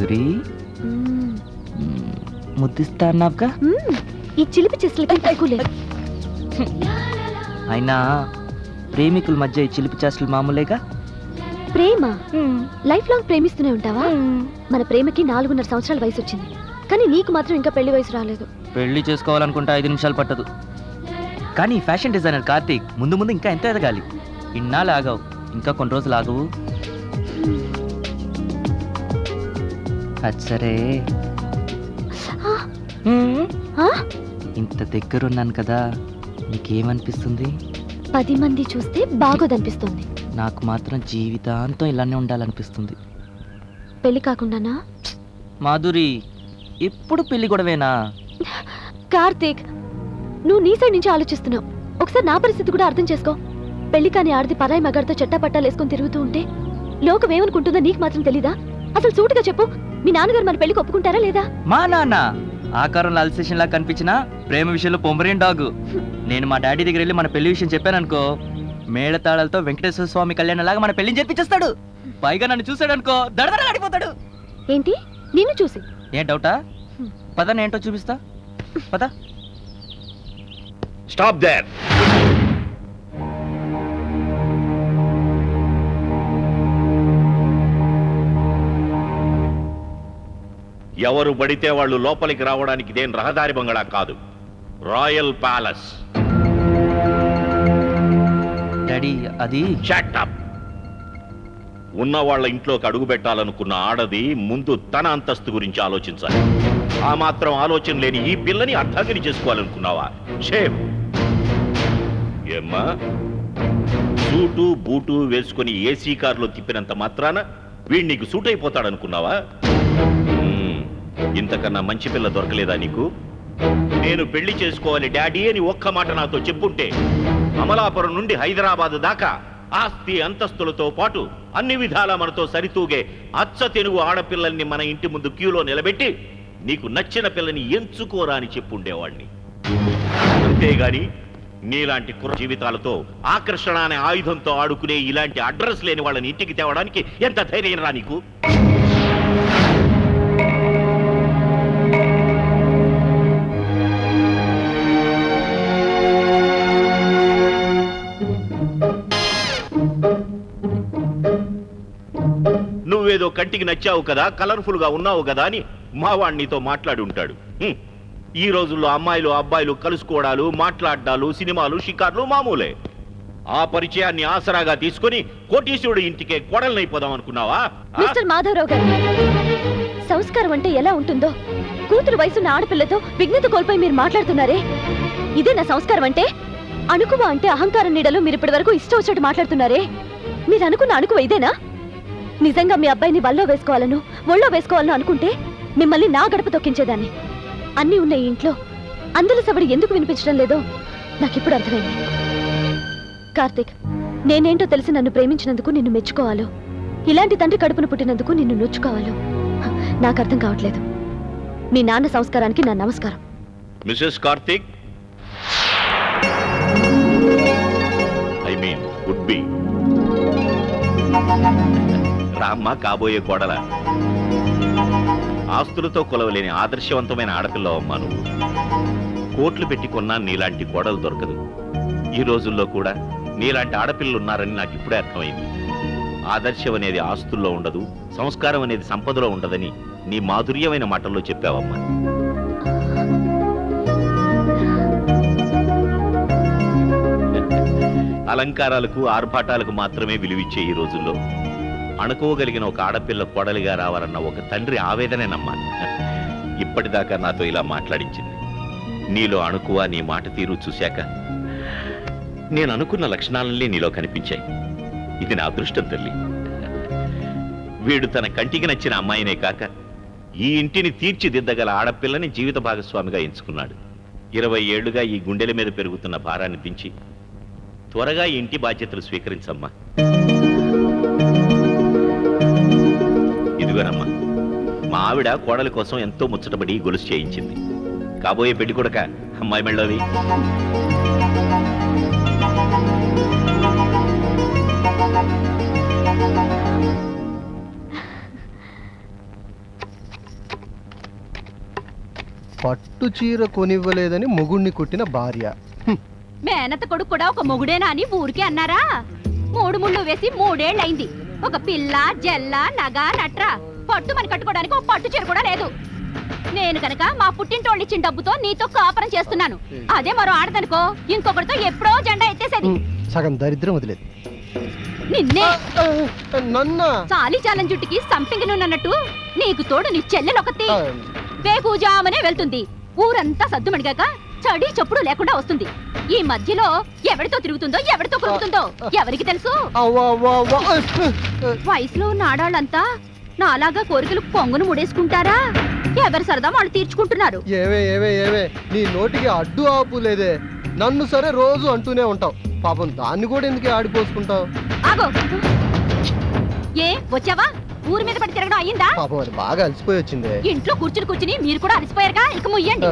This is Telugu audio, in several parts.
మాధురి ముద్దిస్తా అన్నావుగా. ఈ చిలిపి చేష్టలకి తగ్గులేదు. అయినా ప్రేమికుల మధ్య ఈ చిలిపి చేష్టలు మామూలేగా. ప్రేమ లైఫ్ లాంగ్ ప్రేమిస్తూనే ఉంటావా? మన ప్రేమకి 4.5 సంవత్సరాల వయసు వచ్చింది, కానీ నీకు మాత్రం ఇంకా పెళ్లి వయసు రాలేదు. పెళ్లి చేసుకోవాలనుకుంటే 5 నిమిషాలు పట్టదు. కానీ ఫ్యాషన్ డిజైనర్ కార్తీక్ ముందు ముందు ఇంకా ఎంత ఎదగాలి. ఇన్నాళ్ళు ఆగావు, ఇంకా కొన్ని రోజులు ఆగవు. అచ్చరే ఇంత దగ్గరున్నాను కదా, నీకేమనిపిస్తుంది? 10 మంది చూస్తే బాగోదనిపిస్తుంది. నాకు మాత్రం జీవితాంతం ఇలానే ఉండాలనిపిస్తుంది. పెళ్లి కాకుండానా? మాధురి, ఎప్పుడు పెళ్లి గొడవేనా? కార్తీక్, నువ్వు నీ సైడ్ నుంచి ఆలోచిస్తున్నావు. ఒకసారి నా పరిస్థితి కూడా అర్థం చేసుకో. పెళ్లి కాని ఆడది పరాయి మగాడితో చెట్టాపట్టాలు వేసుకొని తిరుగుతూ ఉంటే లోకం ఏమనుకుంటుందో నీకు మాత్రం తెలీదా? అసలు సూటిగా చెప్పు, మీ నాన్నగారు మన పెళ్లికి ఒప్పుకుంటారా లేదా? మా నాన్న ఆకారంలో అల్సేషన్ లా కనిపించినా ప్రేమ విషయంలో పొంబరియన్ డాగు. నేను మా డాడీ దగ్గర వెళ్ళి మన పెళ్లి విషయం చెప్పాననుకో, మేళతాళాలతో వెంకటేశ్వర స్వామి కళ్యాణం లాగా మన పెళ్లిని జరిపించేస్తాడు. పైగా నన్ను చూసాడనుకో దడదడలాడిపోతాడు. ఏంటి నిన్ను చూసి? ఏం డౌటా? పద నేంటో చూపిస్తా, పద. Stop there. ఎవరు పడితే వాళ్ళు లోపలికి రావడానికి ఇదేం రహదారి బంగళా కాదు, రాయల్ ప్యాలెస్. డాడీ అది షట్ అప్. ఉన్న వాళ్ళ ఇంట్లోకి అడుగు పెట్టాలనుకున్న ఆడది ముందు తన అంతస్తు గురించి ఆలోచించాలి. ఆ మాత్రం ఆలోచన లేని ఈ పిల్లని అర్థాగిరి చేసుకోవాలనుకున్నావా? షేమ్. ఏమ్మా, సూటు బూటు వేసుకుని ఏసీ కారులో తిప్పినంత మాత్రాన వీడు నీకు సూట్ అయిపోతాడనుకున్నావా? ఇంతకన్నా మంచి పిల్ల దొరకలేదా నీకు? నేను పెళ్లి చేసుకోవాలి డాడీ అని ఒక్క మాట నాతో చెప్పుంటే అమలాపురం నుండి హైదరాబాద్ దాకా ఆస్తి అంతస్తులతో పాటు అన్ని విధాలా మనతో సరితూగే అచ్చ తెలుగు ఆడపిల్లల్ని మన ఇంటి ముందు క్యూలో నిలబెట్టి నీకు నచ్చిన పిల్లని ఎంచుకోరా అని చెప్పుండేవాడిని. అంతేగాని నీలాంటి కుర్ర జీవితాలతో ఆకర్షణ అనే ఆయుధంతో ఆడుకునే ఇలాంటి అడ్రస్ లేని వాళ్ళని ఇంటికి తేవడానికి ఎంత ధైర్యం రా నీకు? నువ్వేదో కంటికి నచ్చావు కదా, కలర్ఫుల్ గా ఉన్నావు కదా అని మా వాణ్ణితో మాట్లాడి ఉంటాడు. ఈ రోజుల్లో అమ్మాయిలు అబ్బాయిలు కలుసుకోవడాలు, మాట్లాడాలు, సినిమాలు, షికార్లు మామూలే. ఆ పరిచయాన్ని ఆసరాగా తీసుకుని కోటీశ్వరుడు ఇంటికే కోడలనైపోదాం అనుకున్నావా? మిస్టర్ మాధవరావు గారు, సంస్కారం అంటే ఎలా ఉంటుందో కూతురు వయసున్న ఆడపిల్లతో విఘ్నత కోల్పోయి మీరు మాట్లాడుతున్నారే, ఇదే నా సంస్కారం అంటే? అణుకువ అంటే అహంకారం నీడలో మీరు ఇప్పటి వరకు ఇష్టం వచ్చినట్టు మాట్లాడుతున్నారే, మీరు అనుకున్న అణుకువ ఇదేనా? నిజంగా మీ అబ్బాయిని వల్లో వేసుకోవాలను ఒళ్ళో వేసుకోవాలను అనుకుంటే మిమ్మల్ని నా గడప తొక్కించేదాన్ని. అన్నీ ఉన్న ఈ ఇంట్లో అందరి సవడి ఎందుకు వినిపించడం లేదో నాకిప్పుడు అర్థమైంది. కార్తీక్, నేనేంటో తెలిసి నన్ను ప్రేమించినందుకు నిన్ను మెచ్చుకోవాలో, ఇలాంటి తండ్రి కడుపున పుట్టినందుకు నిన్ను నొచ్చుకోవాలో నాకు అర్థం కావట్లేదు. మీ నాన్న సంస్కారానికి నా నమస్కారం. Mrs Karthik, I mean would be రామ్మ కాబోయే కోడల. ఆస్తులతో కొలవలేని ఆదర్శవంతమైన ఆడపిల్ల అమ్మా నువ్వు. కోట్లు పెట్టి కొన్నా నీలాంటి కోడలు దొరకదు. ఈ రోజుల్లో కూడా నీలాంటి ఆడపిల్లలు ఉన్నారని నాకు ఇప్పుడే అర్థమైంది. ఆదర్శం అనేది ఆస్తుల్లో ఉండదు, సంస్కారం అనేది సంపదలో ఉండదని నీ మాధుర్యమైన మాటల్లో చెప్పావమ్మా. అలంకారాలకు ఆర్భాటాలకు మాత్రమే విలువిచ్చే ఈ రోజుల్లో అణుకోగలిగిన ఒక ఆడపిల్ల కోడలిగా రావాలన్న ఒక తండ్రి ఆవేదనేనమ్మా ఇప్పటిదాకా నాతో ఇలా మాట్లాడించింది. నీలో అణుకువ, నీ మాట తీరు చూశాక నేను అనుకున్న లక్షణాలన్నీ నీలో కనిపించాయి. ఇది నా అదృష్టం తల్లి. వీడు తన కంటికి నచ్చిన అమ్మాయినే కాక ఈ ఇంటిని తీర్చిదిద్దగల ఆడపిల్లని జీవిత భాగస్వామిగా ఎంచుకున్నాడు. 20 ఏళ్లుగా ఈ గుండెల మీద పెరుగుతున్న భారాన్ని దించి త్వరగా ఈ ఇంటి బాధ్యతలు స్వీకరించమ్మా. ఇదిగోనమ్మా, మా ఆవిడ కోడల కోసం ఎంతో ముచ్చటపడి గొలుసు చేయించింది. కాబోయే పెళ్లి కొడుక అమ్మాయి మెళ్ళవి. పట్టు చీర కొనివ్వలేదని మొగుణ్ణి కొట్టిన భార్య. మేనత కొడుకు కూడా ఒక మొగుడేనా అని ఊరికే అన్నారా? 3 ముళ్ళు వేసి 3 ఏళ్ళైంది. ఒక పిల్ల జల్ల నగ నట్ర పట్టు మన కట్టుకోవడానికి ఒక పట్టు చీర కూడా లేదు. నేను కనుక మా పుట్టింటోళ్ళు ఇచ్చిన డబ్బుతో నీతో కాపురం చేస్తున్నాను. అదే మరో ఆడదనుకో ఇంకొకరితో ఎప్పుడో జెండా ఎత్తేసేది. సగం దరిద్రం వదిలేదు. నిన్నే నన్న చాలీ చాలని జుట్టుకి సంపింగి నున్నట్టు నీకు తోడు నీ చెల్లెలొకతి వేకూజామనే వెళ్తుంది. ఊరంతా సద్దుమణిగాక చడి చప్పుడు లేకుండా వస్తుంది. ఈ మధ్యలో ఎవరితో తిరుగుతుందో ఎవరితో కొరుకుతుందో ఎవరికి తెలుసు? వయసులో ఉన్న ఆడాళ్ళంతా నాలాగా కోరికలు పొంగును ముడేసుకుంటారా? ఎవరి సరదా వాళ్ళు తీర్చుకుంటున్నారు. ఏవే ఏవే ఏవే నీ నోటికి అడ్డు ఆపు లేదే. నన్ను సరే రోజు అంటూనే ఉంటావు. పాపం దాన్ని కూడా ఎందుకు ఆడిపోసుకుంటావు? ఆగో ఏ వచ్చావా? ఊరి మీద పడి తిరగడం అయ్యిందా? పాపం అది బాగా అలసిపోయి వచ్చింది. ఇంట్లో కూర్చుని మీరు కూడా అలసిపోయారుగా, ఇక ముయ్యండి.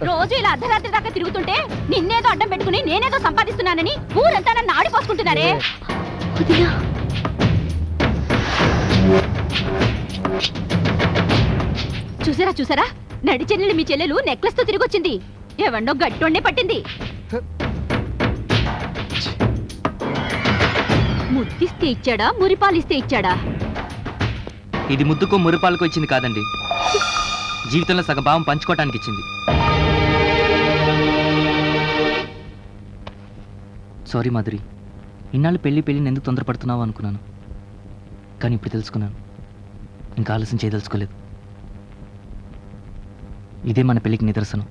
రోజు ఇలా అర్ధరాత్రి దాకా తిరుగుతుంటే నిన్నేదో అడ్డం పెట్టుకుని నేనేదో సంపాదిస్తున్నానని ఊరంతా నన్ను ఆడిపోసుకుంటున్నారే. చూసారా చూసారా, నడి చెల్లెలు మీ చెల్లెలు నెక్లెస్ తో తిరిగొచ్చింది. ఎవన్నో గట్టోండే పట్టింది. ముద్దిస్తే ఇచ్చాడా, మురిపాలిస్తే ఇచ్చాడా? ఇది ముద్దుకో మురిపాలకు ఇచ్చింది కాదండి, జీవితంలో సగ భావం పంచుకోవటానికి ఇచ్చింది. సారీ మాధురి, ఇన్నాళ్ళు పెళ్ళిని ఎందుకు తొందరపడుతున్నావు అనుకున్నాను. కానీ ఇప్పుడు తెలుసుకున్నాను, ఇంకా ఆలస్యం చేయదలుచుకోలేదు. ఇదే మన పెళ్ళికి నిదర్శనం.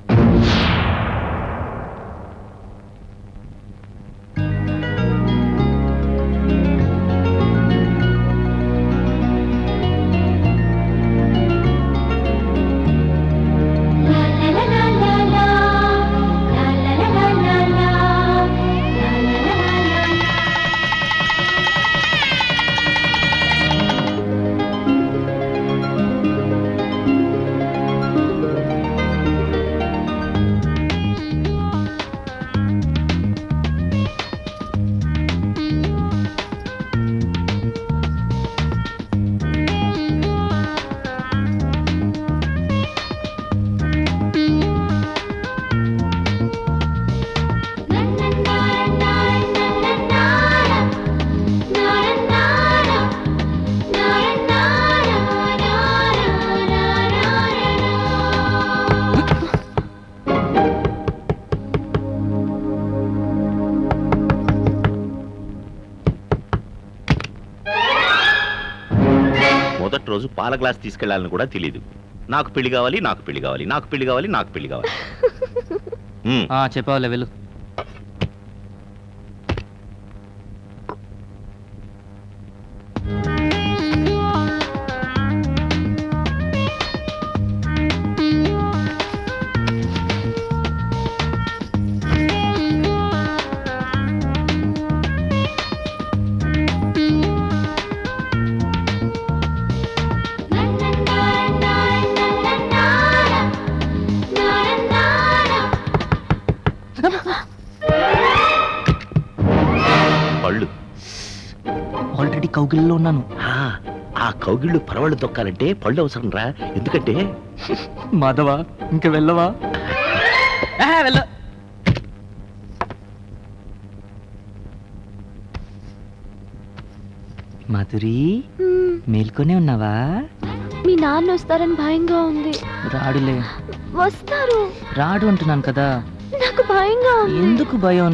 మొదటి రోజు పాల గ్లాస్ తీసుకెళ్లాలని కూడా తెలియదు. నాకు పెళ్లి కావాలి, నాకు పెళ్లి కావాలి, నాకు పెళ్లి కావాలి, నాకు పెళ్లి కావాలి. చెప్పావులే వెళ్ళు. పళ్ళు ఆల్రెడీ కౌగిల్లో ఉన్నాను. ఆ కౌగిళ్ళు పరవళ్ళు తొక్కాలంటే పళ్ళు అవసరం రా. ఎందుకంటే మాధవ ఇంక వెళ్ళవా? వెళ్ళ. మాధురి మేల్కొనే ఉన్నావా? మీ నాన్న వస్తారని భయంగా ఉంది. రాడులే. వస్తారు. రాడు అంటున్నాను కదా. నాకు భయంగా ఉంది. ఎందుకు భయం?